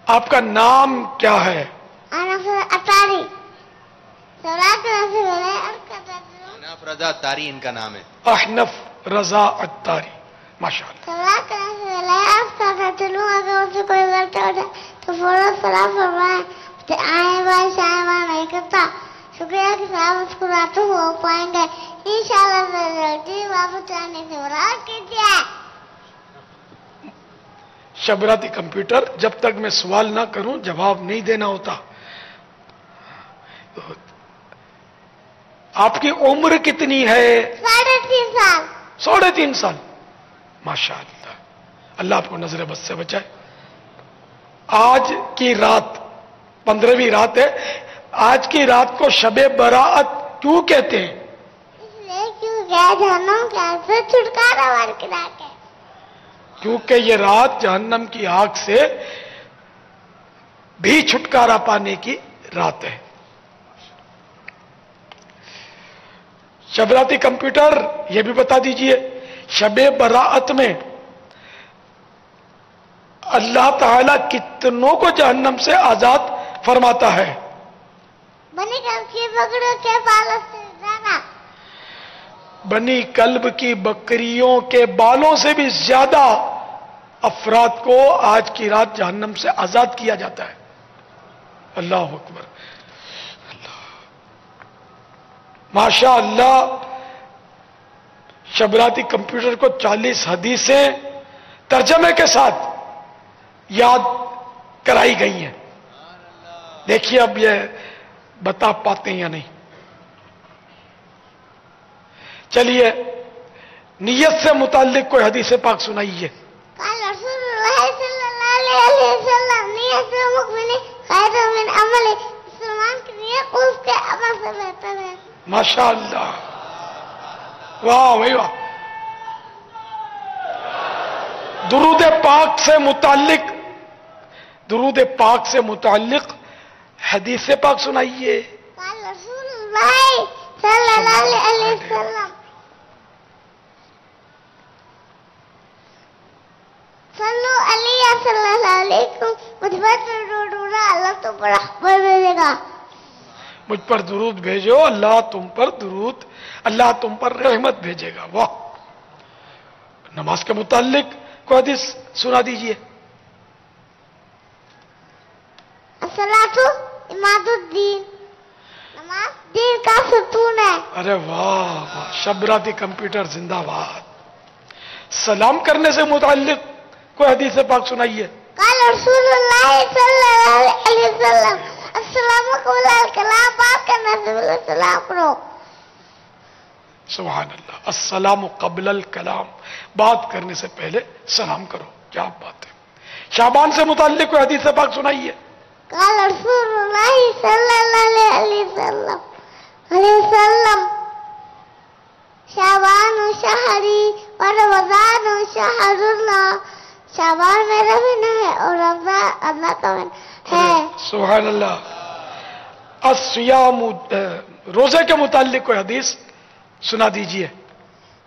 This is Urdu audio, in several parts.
آپ کا نام کیا ہے؟ اطاری اناف رضا اتاری ان کا نام ہے. احنف رضا اتاری. ماشاء اللہ. کوئی غلطی ہو جائے تو فوراً سلام فرمائے. آئے بھائی شاہ بھائی نہیں کرتا. شکریہ کہ صاحب مسکراتے ہو پائیں گے انشاءاللہ. روٹی واپس آنے سے مراد کیجیے. شبراتی کمپیوٹر، جب تک میں سوال نہ کروں جواب نہیں دینا ہوتا. آپ کی عمر کتنی ہے؟ 3.5 سال. 3.5 سال. ماشاء اللہ. اللہ آپ کو نظر بد سے بچائے. آج کی رات 15ویں رات ہے. آج کی رات کو شب براءت کیوں کہتے ہیں؟ اس لیے کیونکہ جہنم کے آگ سے چھٹکارا پا کے لاتے. کیونکہ یہ رات جہنم کی آگ سے بھی چھٹکارا پانے کی رات ہے. شبراتی کمپیوٹر یہ بھی بتا دیجئے، شب براءت میں اللہ تعالی کتنوں کو جہنم سے آزاد فرماتا ہے؟ بنی کلب کی بکریوں کے بالوں سے زیادہ. بنی کلب کی بکریوں کے بالوں سے بھی زیادہ افراد کو آج کی رات جہنم سے آزاد کیا جاتا ہے. اللہ اکبر. ماشاء اللہ. شبراتی کمپیوٹر کو 40 حدیثیں ترجمے کے ساتھ یاد کرائی گئی ہیں. دیکھیے اب یہ بتا پاتے ہیں یا نہیں. چلیے نیت سے متعلق کوئی حدیث پاک سنائیے. قال رسول اللہ صلی اللہ علیہ وسلم نیت المؤمن خیر من عمل. مسلمان کی نیت اس کے عمل سے بہتر ہے. ماشاء اللہ. واہ بھائی واہ. درود پاک سے متعلق حدیث پاک سنائیے. قال رسول اللہ صلی اللہ علیہ وسلم صلو علیہ صلی اللہ علیکم. مجھ پر درود اللہ تو پر اخبار بھیجے گا. مجھ پر درود بھیجو، اللہ تم پر درود، اللہ تم پر رحمت بھیجے گا. واہ. نماز کے متعلق کوئی حدیث سنا دیجئے. الصلاۃ عماد الدین. نماز دین کا ستون ہے. ارے واہ واہ. شبراتی کمپیوٹر زندہ باد. سلام کرنے سے متعلق کوئی حدیث پاک سنائیے. قال رسول اللہ صلی اللہ علیہ وسلم السلام قبل الکلام. بات کرنے سے پہلے سلام کرو. سبحان اللہ. السلام قبل الکلام. بات کرنے سے پہلے سلام کرو. کیا بات ہے. شعبان سے متعلق کوئی حدیث پاک سنائیے. قال رسول اللہ صلی اللہ علیہ وسلم شعبان شہری و رمضان شہر اللہ. شعبان میرا مہینہ ہے اور رمضان اللہ کا مہینہ ہے. سبحان اللہ. الصیام روزے کے متعلق کوئی حدیث سنا دیجئے.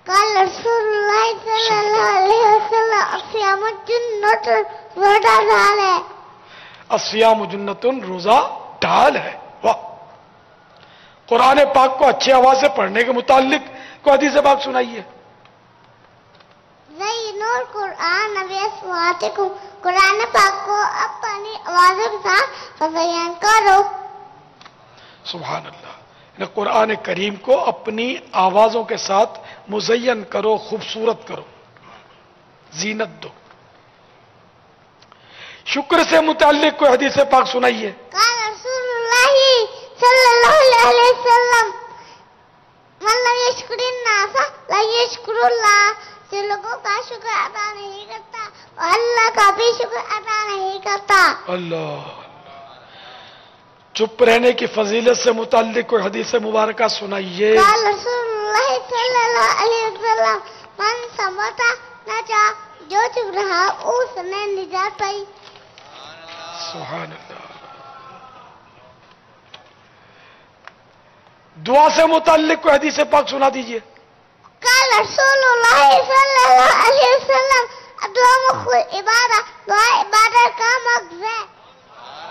قال رسول اللہ صلی اللہ علیہ وسلم الصیام جنۃ. روزہ ڈھال ہے. الصیام جنۃ. روزہ ڈھال ہے. واہ. قرآن پاک کو اچھی آواز سے پڑھنے کے متعلق کوئی حدیث پاک سنائیے. زینوا القرآن باصواتکم. قرآن پاک کو اپنی آوازوں کے ساتھ تزین کرو. سبحان اللہ. یعنی قرآن کریم کو اپنی آوازوں کے ساتھ مزین کرو، خوبصورت کرو، زینت دو. شکر سے متعلق کوئی حدیث پاک سنائیے. قال رسول اللہ صلی اللہ علیہ وسلم من لم یشکر الناس لا یشکر اللہ. جو لوگوں کا شکر ادا نہیں کرتا وہ اللہ کا بھی شکر ادا نہیں کرتا. اللہ. چپ رہنے کی فضیلت سے متعلق کوئی حدیث مبارکہ سنائیے. قال رسول اللہ صلی اللہ علیہ وسلم من صمت نجا. جو چپ رہا اس نے نجات پائی. سبحان اللہ. دعا سے متعلق کوئی حدیث پاک سنا دیجئے. قال رسول اللہ صلی اللہ علیہ وسلم دعا مخل عبادت. دعا عبادت کا مغز ہے.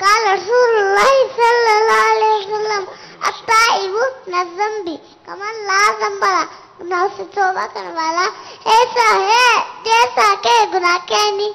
قال رسول الله صلى الله عليه وسلم التائب من الذنب كمن لا ذنب له، گناہوں سے توبہ کرنے والا ایسا ہے جیسا کہ گناہ کے نہیں۔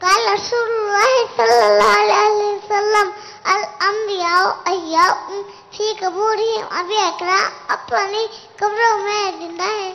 قال رسول الله صلى الله عليه وسلم الانبیاء احیاء فی قبورہم، انبیاء کرام اپنی قبروں میں زندہ ہیں۔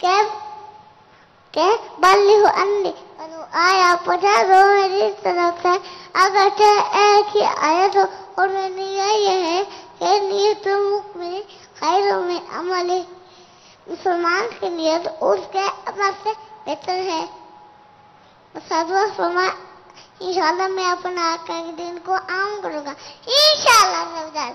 کہ بلغ عني ولو آیا پہنچا دو میری طرف سے، اگرچہ ایک ہی آیت ہو، اور میری یہ ہے کہ نیت مؤمن خیر من عمل، مسلمان کی نیت اس کے عمل سے بہتر ہے۔ صدوہ فرمائے انشاءاللہ میں اپنا آقا کے دین کو عام کروں گا انشاءاللہ سبحان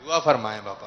دعا فرمائیں باپا۔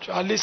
40